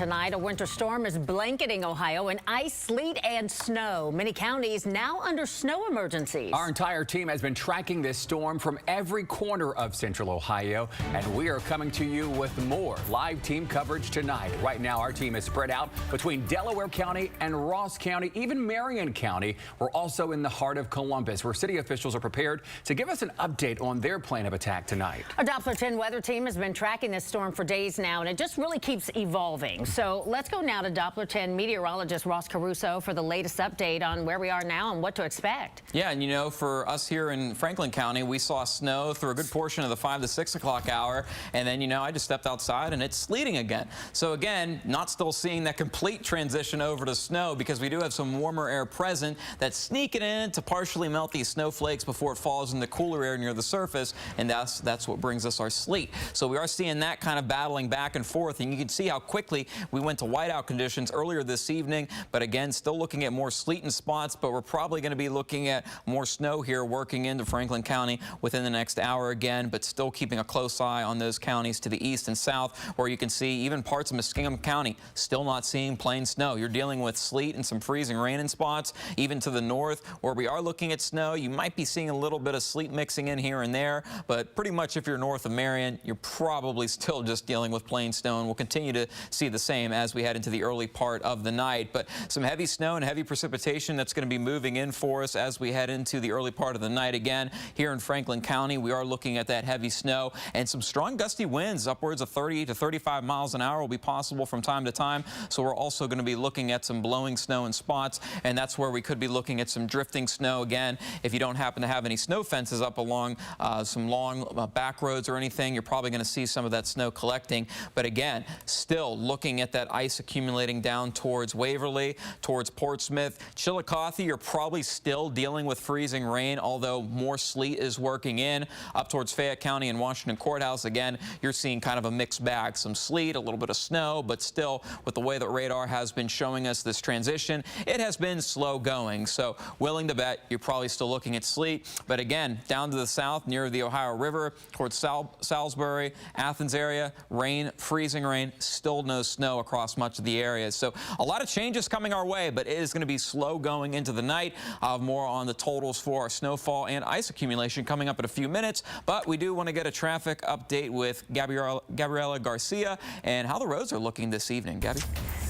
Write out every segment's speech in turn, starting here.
Tonight, a winter storm is blanketing Ohio in ice, sleet, and snow. Many counties now under snow emergencies. Our entire team has been tracking this storm from every corner of central Ohio, and we are coming to you with more live team coverage tonight. Right now, our team is spread out between Delaware County and Ross County, even Marion County. We're also in the heart of Columbus, where city officials are prepared to give us an update on their plan of attack tonight. Our Doppler 10 weather team has been tracking this storm for days now, and it just really keeps evolving. So let's go now to Doppler 10 meteorologist Ross Caruso for the latest update on where we are now and what to expect. Yeah, and you know, for us here in Franklin County, we saw snow through a good portion of the 5 to 6 o'clock hour. And then, you know, I just stepped outside and it's sleeting again. So again, not still seeing that complete transition over to snow because we do have some warmer air present that's sneaking in to partially melt these snowflakes before it falls in the cooler air near the surface. And that's what brings us our sleet. So we are seeing that kind of battling back and forth. And you can see how quickly we went to whiteout conditions earlier this evening, but again, still looking at more sleet in spots, but we're probably going to be looking at more snow here working into Franklin County within the next hour again, but still keeping a close eye on those counties to the east and south, where you can see even parts of Muskingum County still not seeing plain snow. You're dealing with sleet and some freezing rain in spots. Even to the north, where we are looking at snow, you might be seeing a little bit of sleet mixing in here and there, but pretty much if you're north of Marion, you're probably still just dealing with plain snow, and we'll continue to see the same as we head into the early part of the night. But some heavy snow and heavy precipitation that's going to be moving in for us as we head into the early part of the night. Again, here in Franklin County, we are looking at that heavy snow, and some strong gusty winds upwards of 30 to 35 miles an hour will be possible from time to time. So we're also going to be looking at some blowing snow in spots, and that's where we could be looking at some drifting snow. Again, if you don't happen to have any snow fences up along some long back roads or anything, you're probably going to see some of that snow collecting. But again, still looking at that ice accumulating down towards Waverly, towards Portsmouth. Chillicothe, you're probably still dealing with freezing rain, although more sleet is working in. Up towards Fayette County and Washington Courthouse, again, you're seeing kind of a mixed bag. Some sleet, a little bit of snow, but still, with the way that radar has been showing us this transition, it has been slow going. So willing to bet you're probably still looking at sleet. But again, down to the south near the Ohio River, towards Salisbury, Athens area, rain, freezing rain, still no snow across much of the area. So a lot of changes coming our way, but it is going to be slow going into the night. More on the totals for our snowfall and ice accumulation coming up in a few minutes. But we do want to get a traffic update with Gabriela Garcia and how the roads are looking this evening. Gabby?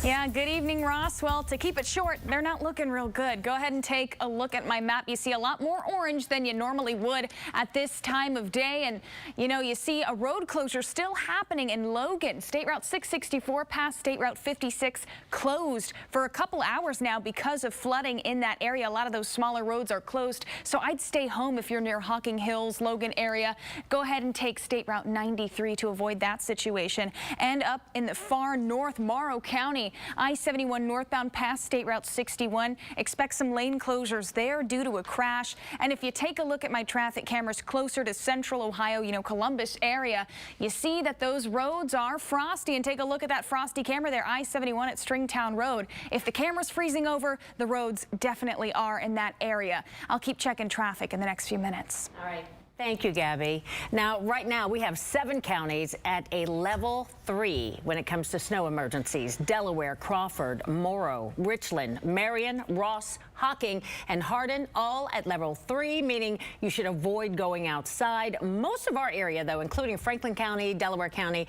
Yeah, good evening, Ross. Well, to keep it short, they're not looking real good. Go ahead and take a look at my map. You see a lot more orange than you normally would at this time of day. And, you know, you see a road closure still happening in Logan. State Route 664 past State Route 56 closed for a couple hours now because of flooding in that area. A lot of those smaller roads are closed. So I'd stay home if you're near Hocking Hills, Logan area. Go ahead and take State Route 93 to avoid that situation. And up in the far north, Morrow County, I-71 northbound past State Route 61. Expect some lane closures there due to a crash. And if you take a look at my traffic cameras closer to central Ohio, you know, Columbus area, you see that those roads are frosty. And take a look at that frosty camera there, I-71 at Stringtown Road. If the camera's freezing over, the roads definitely are in that area. I'll keep checking traffic in the next few minutes. All right. Thank you, Gabby. Now, right now, we have 7 counties at a level 3 when it comes to snow emergencies. Delaware, Crawford, Morrow, Richland, Marion, Ross, Hocking, and Hardin, all at level 3, meaning you should avoid going outside. Most of our area, though, including Franklin County, Delaware County,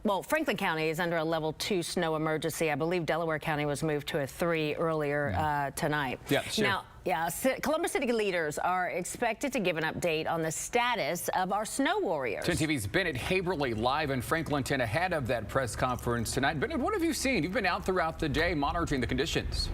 well, Franklin County is under a level 2 snow emergency. I believe Delaware County was moved to a 3 earlier tonight. Yeah, sure. Now, yeah, Columbus City leaders are expected to give an update on the status of our snow warriors. 10 TV's Bennett Haberly live in Franklinton ahead of that press conference tonight. Bennett, what have you seen? You've been out throughout the day monitoring the conditions.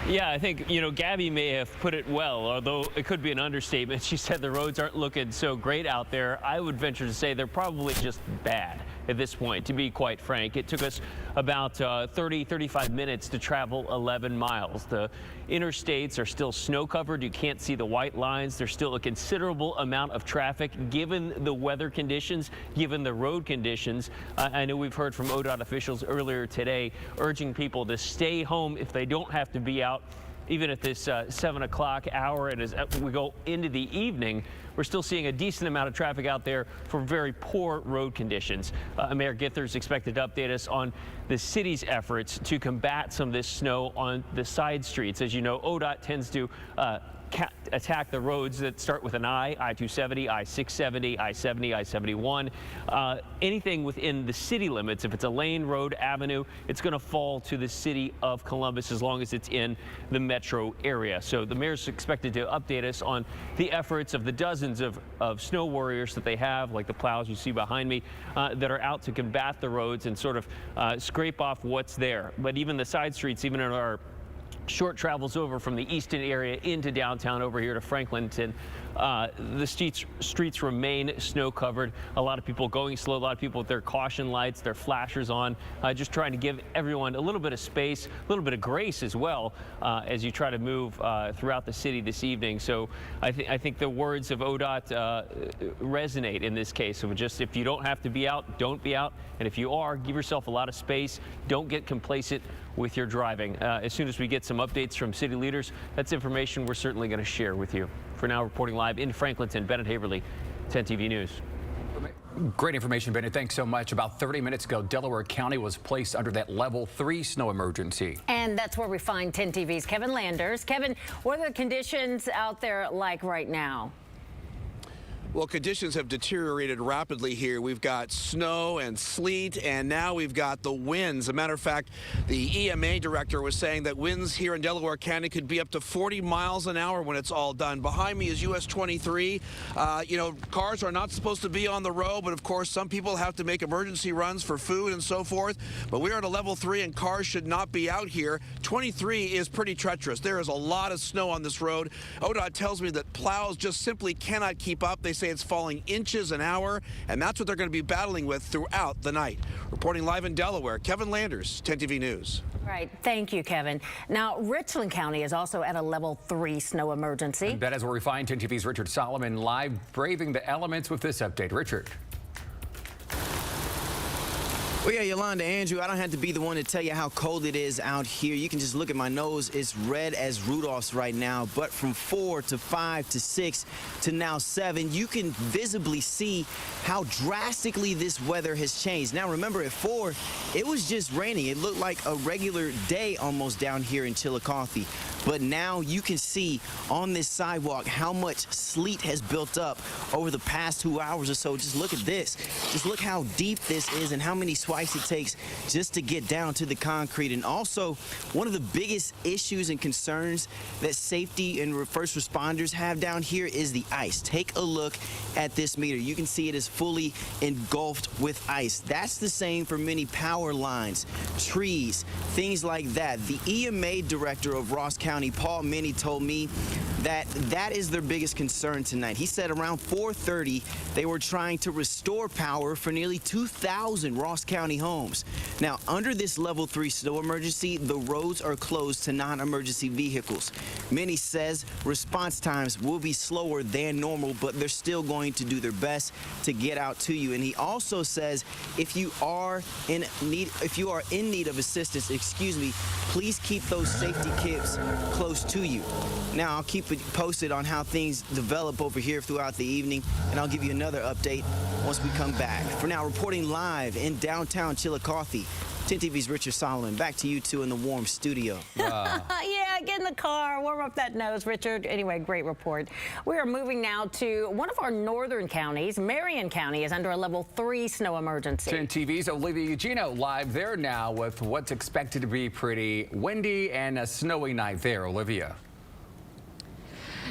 Yeah, I think, you know, Gabby may have put it well, although it could be an understatement. She said the roads aren't looking so great out there. I would venture to say they're probably just bad at this point, to be quite frank. It took us about 35 minutes to travel 11 miles. The interstates are still snow covered. You can't see the white lines. There's still a considerable amount of traffic given the weather conditions, given the road conditions. I know we've heard from ODOT officials earlier today urging people to stay home if they don't have to be out even at this 7 o'clock hour, and as we go into the evening, we're still seeing a decent amount of traffic out there for very poor road conditions. Mayor Gither's expected to update us on the city's efforts to combat some of this snow on the side streets. As you know, ODOT tends to attack the roads that start with an I-270, I-670, I-70, I-71. Anything within the city limits, if it's a lane, road, avenue, it's going to fall to the city of Columbus as long as it's in the metro area. So the mayor's expected to update us on the efforts of the dozens of snow warriors that they have, like the plows you see behind me, that are out to combat the roads and sort of scrape off what's there. But even the side streets, even in our short travels over from the eastern area into downtown over here to Franklinton, the streets remain snow covered. A lot of people going slow, a lot of people with their caution lights, their flashers on, just trying to give everyone a little bit of space, a little bit of grace as well, as you try to move throughout the city this evening. So I think the words of ODOT resonate in this case. So just, if you don't have to be out, don't be out. And if you are, give yourself a lot of space. Don't get complacent with your driving. As soon as we get some updates from city leaders, that's information we're certainly going to share with you. For now, reporting live in Franklinton, Bennett Haverly, 10 TV News. Great information, Bennett. Thanks so much. About 30 minutes ago, Delaware County was placed under that level 3 snow emergency. And that's where we find 10 TV's Kevin Landers. Kevin, what are the conditions out there like right now? Well, conditions have deteriorated rapidly here. We've got snow and sleet, and now we've got the winds. As a matter of fact, the EMA director was saying that winds here in Delaware County could be up to 40 miles an hour when it's all done. Behind me is US 23. You know, cars are not supposed to be on the road, but of course, some people have to make emergency runs for food and so forth. But we're at a level 3, and cars should not be out here. 23 is pretty treacherous. There is a lot of snow on this road. ODOT tells me that plows just simply cannot keep up. They say it's falling inches an hour, and that's what they're going to be battling with throughout the night. Reporting live in Delaware, Kevin Landers, 10 TV News. Right. Thank you, Kevin. Now, Richland County is also at a level 3 snow emergency. And that is where we find 10 TV's Richard Solomon live braving the elements with this update. Richard. Well, yeah, Yolanda, Andrew, I don't have to be the one to tell you how cold it is out here. You can just look at my nose. It's red as Rudolph's right now. But from 4 to 5 to 6 to now 7, you can visibly see how drastically this weather has changed. Now, remember, at 4, it was just raining. It looked like a regular day almost down here in Chillicothe. But now you can see on this sidewalk how much sleet has built up over the past 2 hours or so. Just look at this. Just look how deep this is and how many swipes it takes just to get down to the concrete. And also, one of the biggest issues and concerns that safety and first responders have down here is the ice. Take a look at this meter. You can see it is fully engulfed with ice. That's the same for many power lines, trees, things like that. The EMA director of Ross County, Paul Minnie, told me that is their biggest concern tonight. He said around 4:30 they were trying to restore power for nearly 2,000 Ross County homes. Now, under this level 3 snow emergency, the roads are closed to non-emergency vehicles. Minnie says response times will be slower than normal, but they're still going to do their best to get out to you. And he also says if you are in need of assistance, please keep those safety kits close to you. Now, I'll keep it posted on how things develop over here throughout the evening, and I'll give you another update once we come back. For now, reporting live in downtown Chillicothe, 10 TV's Richard Solomon. Back to you two in the warm studio. Yeah, get in the car, warm up that nose, Richard. Anyway, great report. We are moving now to one of our northern counties. Marion County is under a level 3 snow emergency. 10 TV's Olivia Eugenio live there now with what's expected to be pretty windy and a snowy night there. Olivia.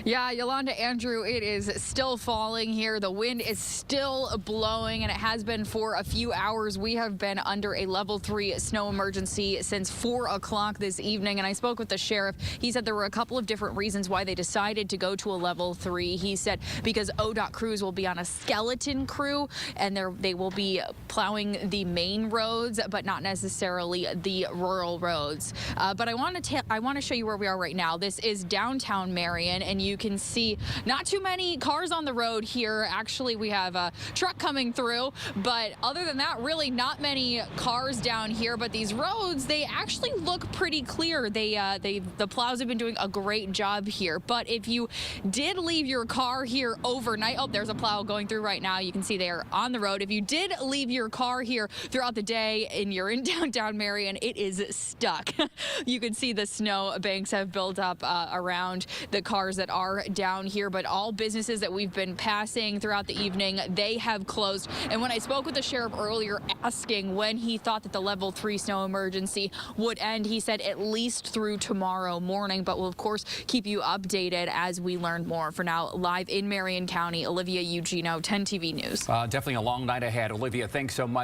Yeah, Yolanda, Andrew, it is still falling here. The wind is still blowing, and it has been for a few hours. We have been under a level 3 snow emergency since 4 o'clock this evening, and I spoke with the sheriff. He said there were a couple of different reasons why they decided to go to a level 3. He said because ODOT crews will be on a skeleton crew, and they will be plowing the main roads, but not necessarily the rural roads. But I want to show you where we are right now. This is downtown Marion, and you you can see not too many cars on the road here. Actually, we have a truck coming through, but other than that, really not many cars down here. But these roads, they actually look pretty clear. The plows have been doing a great job here. But if you did leave your car here overnight, oh, there's a plow going through right now. You can see they are on the road. If you did leave your car here throughout the day and you're in downtown Marion, it is stuck. You can see the snow banks have built up around the cars that are down here, but all businesses that we've been passing throughout the evening, they have closed. And when I spoke with the sheriff earlier asking when he thought that the level 3 snow emergency would end, he said at least through tomorrow morning, but we'll of course keep you updated as we learn more. For now, live in Marion County, Olivia Eugenio, 10 TV News. Definitely a long night ahead. Olivia, thanks so much.